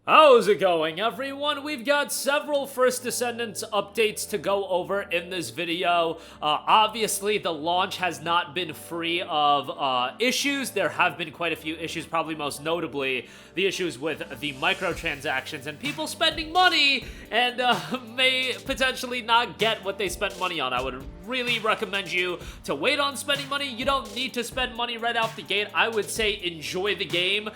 How's it going, everyone? We've got several First Descendants updates to go over in this video. Obviously, the launch has not been free of issues. There have been quite a few issues, probably most notably the issues with the microtransactions and people spending money and may potentially not get what they spent money on. I would really recommend you to wait on spending money. You don't need to spend money right out the gate. I would say enjoy the game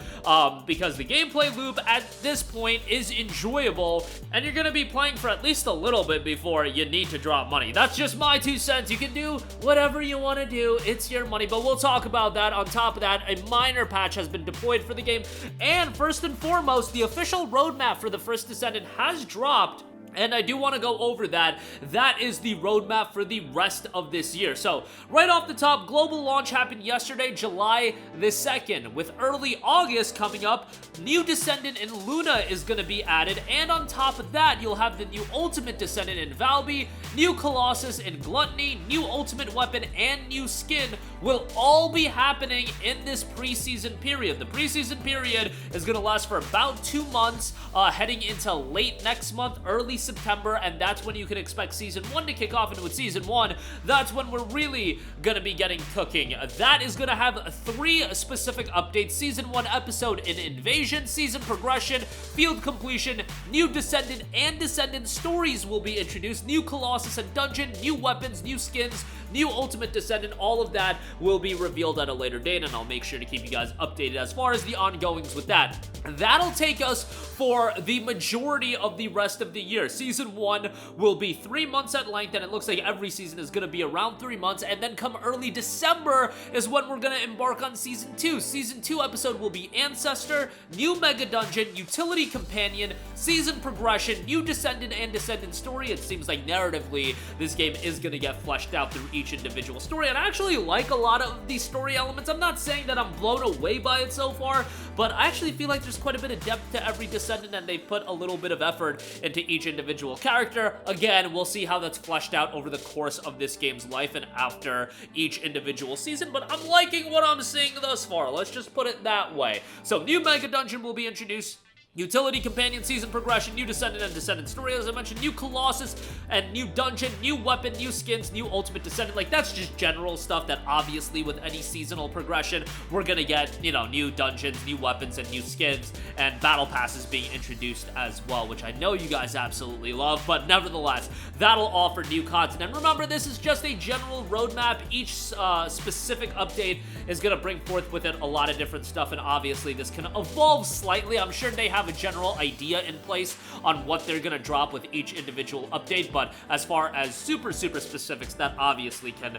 because the gameplay loop at this point is enjoyable, and you're gonna be playing for at least a little bit before you need to drop money. That's just my 2 cents. You can do whatever you want to do. It's your money, but we'll talk about that. On top of that, a minor patch has been deployed for the game, and first and foremost, the official roadmap for the First Descendant has dropped. And I do want to go over that. That is the roadmap for the rest of this year. So, right off the top, global launch happened yesterday, July the 2nd. With early August coming up, new Descendant in Luna is going to be added. And on top of that, you'll have the new Ultimate Descendant in Valby, new Colossus in Gluttony, new Ultimate Weapon, and new Skin will all be happening in this preseason period. The preseason period is going to last for about 2 months, heading into late next month, early September, and that's when you can expect Season 1 to kick off. And with Season 1, that's when we're really gonna be getting cooking. That is gonna have 3 specific updates: Season 1 episode in Invasion, Season Progression, Field Completion, new Descendant and Descendant stories will be introduced, new Colossus and Dungeon, new weapons, new skins, new Ultimate Descendant. All of that will be revealed at a later date, and I'll make sure to keep you guys updated as far as the ongoings with that. That'll take us for the majority of the rest of the year. Season 1 will be 3 months at length, and it looks like every season is going to be around 3 months, and then come early December is when we're going to embark on Season 2. Season 2 episode will be Ancestor, new Mega Dungeon, Utility Companion, Season Progression, new Descendant and Descendant story. It seems like narratively this game is going to get fleshed out through each individual story, and I actually like a lot of these story elements. I'm not saying that I'm blown away by it so far, but I actually feel like there's quite a bit of depth to every Descendant, and they've put a little bit of effort into each individual character. Again, we'll see how that's fleshed out over the course of this game's life and after each individual season, but I'm liking what I'm seeing thus far. Let's just put it that way. So, new Mega Dungeon will be introduced, Utility Companion, Season Progression, new Descendant and Descendant story, as I mentioned, new Colossus and new Dungeon, new weapon, new skins, new Ultimate Descendant. Like, that's just general stuff that obviously with any seasonal progression, we're gonna get, you know, new dungeons, new weapons, and new skins, and battle passes being introduced as well, which I know you guys absolutely love, but nevertheless, that'll offer new content. And remember, this is just a general roadmap. Each specific update is gonna bring forth with it a lot of different stuff, and obviously this can evolve slightly. I'm sure they have a general idea in place on what they're gonna drop with each individual update, but as far as super specifics, that obviously can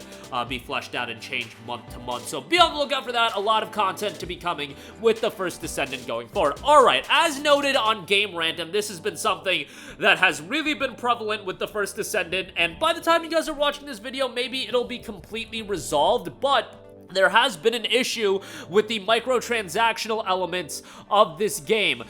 be fleshed out and change month to month. So be on the lookout for that. A lot of content to be coming with the First Descendant going forward. Alright, as noted on Game Random, this has been something that has really been prevalent with the First Descendant, and by the time you guys are watching this video, maybe it'll be completely resolved, but there has been an issue with the microtransactional elements of this game.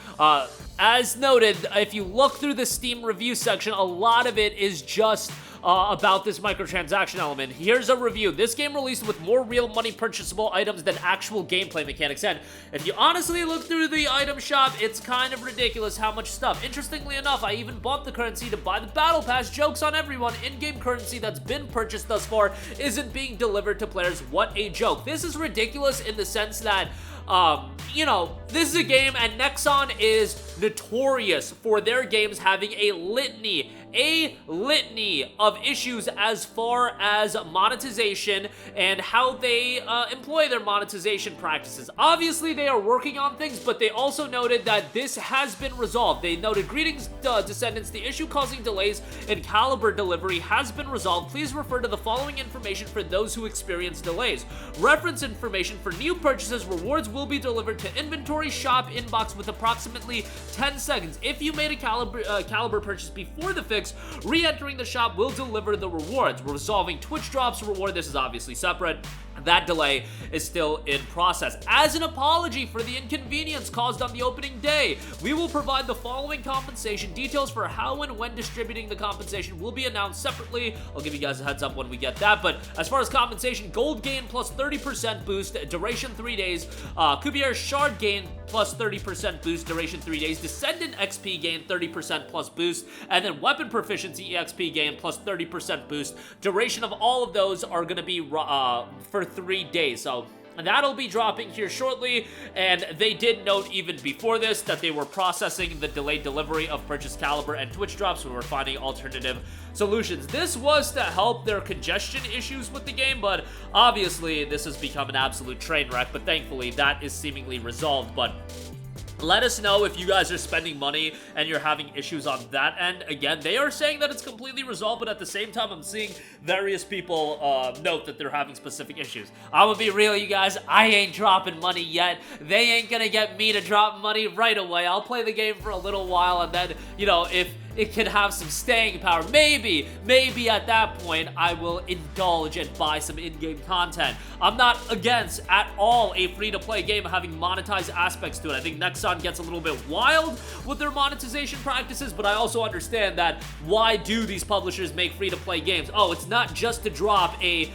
As noted, if you look through the Steam review section, a lot of it is just about this microtransaction element. Here's a review. This game released with more real money purchasable items than actual gameplay mechanics. And if you honestly look through the item shop, it's kind of ridiculous how much stuff. Interestingly enough, I even bought the currency to buy the battle pass. Jokes on everyone. In-game currency that's been purchased thus far isn't being delivered to players. What a joke. This is ridiculous in the sense that you know, this is a game, and Nexon is notorious for their games having a litany of issues as far as monetization and how they employ their monetization practices. Obviously, they are working on things, but they also noted that this has been resolved. They noted, "Greetings, Descendants. The issue causing delays in Caliber delivery has been resolved. Please refer to the following information for those who experience delays. Reference information for new purchases. Rewards will be delivered to inventory shop inbox with approximately 10 seconds. If you made a Caliber purchase before the fix, re-entering the shop will deliver the rewards. Resolving Twitch drops reward." This is obviously separate. That delay is still in process. As an apology for the inconvenience caused on the opening day, we will provide the following compensation. Details for how and when distributing the compensation will be announced separately. I'll give you guys a heads up when we get that. But as far as compensation, gold gain plus 30% boost, duration 3 days, Kubier Shard gain plus 30% boost, duration 3 days. Descendant XP gain 30% plus boost. And then Weapon Proficiency EXP gain plus 30% boost. Duration of all of those are going to be for 3 days. So that'll be dropping here shortly, and they did note even before this that they were processing the delayed delivery of Purchase Caliber and Twitch drops. We were finding alternative solutions. This was to help their congestion issues with the game, but obviously this has become an absolute train wreck, but thankfully that is seemingly resolved. But let us know if you guys are spending money and you're having issues on that end. Again, they are saying that it's completely resolved, but at the same time, I'm seeing various people note that they're having specific issues. I'm gonna be real, you guys. I ain't dropping money yet. They ain't gonna get me to drop money right away. I'll play the game for a little while, and then, you know, if it can have some staying power, maybe at that point, I will indulge and buy some in-game content. I'm not against at all a free-to-play game having monetized aspects to it. I think Nexon gets a little bit wild with their monetization practices, but I also understand that why do these publishers make free-to-play games? Oh, it's not just to drop a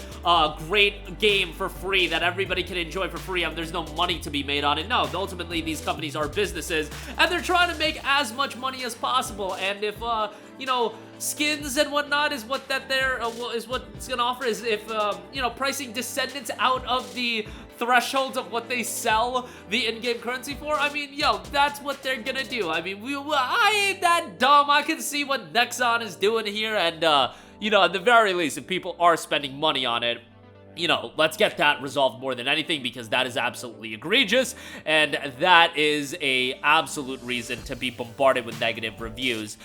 great game for free that everybody can enjoy for free and there's no money to be made on it. No, ultimately, these companies are businesses, and they're trying to make as much money as possible, and if, you know, skins and whatnot is what that is what it's gonna offer, is if, you know, pricing Descendants out of the thresholds of what they sell the in-game currency for, I mean, yo, that's what they're gonna do. I mean, I ain't that dumb. I can see what Nexon is doing here, and, you know, at the very least, if people are spending money on it, you know, let's get that resolved more than anything, because that is absolutely egregious, and that is a absolute reason to be bombarded with negative reviews.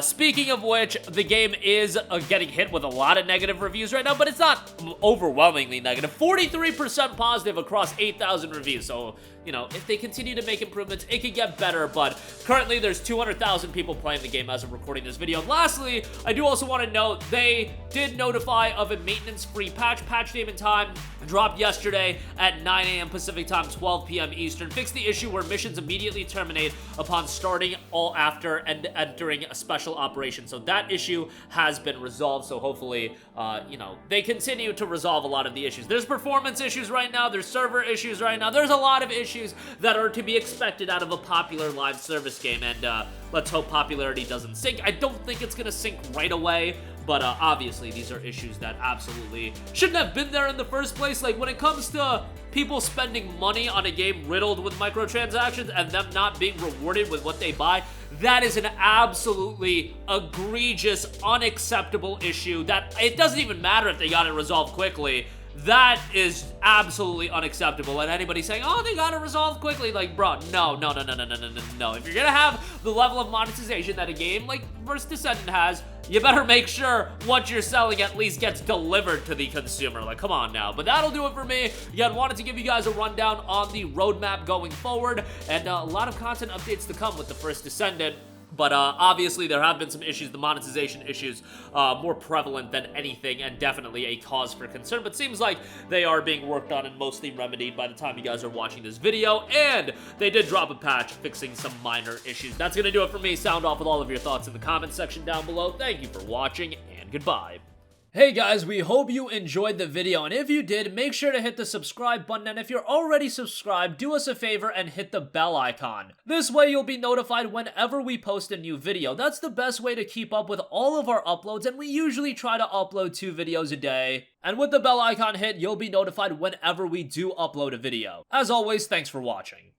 Speaking of which, the game is getting hit with a lot of negative reviews right now, but it's not overwhelmingly negative. 43% positive across 8,000 reviews, so, you know, if they continue to make improvements, it could get better, but currently there's 200,000 people playing the game as of recording this video. And lastly, I do also want to note, they did notify of a maintenance-free patch. Patch name and time dropped yesterday at 9 a.m. Pacific time, 12 p.m. Eastern. Fixed the issue where missions immediately terminate upon starting all after and entering a special operation. So that issue has been resolved, so hopefully, you know, they continue to resolve a lot of the issues. There's performance issues right now, there's server issues right now, there's a lot of issues that are to be expected out of a popular live service game, and let's hope popularity doesn't sink. I don't think it's gonna sink right away, but obviously these are issues that absolutely shouldn't have been there in the first place. Like, when it comes to people spending money on a game riddled with microtransactions and them not being rewarded with what they buy, that is an absolutely egregious, unacceptable issue that it doesn't even matter if they got it resolved quickly. That is absolutely unacceptable, and anybody saying, oh, they got it resolved quickly, like, bro, no. If you're gonna have the level of monetization that a game like First Descendant has, you better make sure what you're selling at least gets delivered to the consumer. Like, come on now. But that'll do it for me. Again, wanted to give you guys a rundown on the roadmap going forward, and a lot of content updates to come with the First Descendant. But obviously there have been some issues, the monetization issues more prevalent than anything, and definitely a cause for concern, but seems like they are being worked on and mostly remedied by the time you guys are watching this video, and they did drop a patch fixing some minor issues. That's gonna do it for me. Sound off with all of your thoughts in the comments section down below. Thank you for watching, and goodbye. Hey guys, we hope you enjoyed the video, and if you did, make sure to hit the subscribe button, and if you're already subscribed, do us a favor and hit the bell icon. This way you'll be notified whenever we post a new video. That's the best way to keep up with all of our uploads, and we usually try to upload 2 videos a day. And with the bell icon hit, you'll be notified whenever we do upload a video. As always, thanks for watching.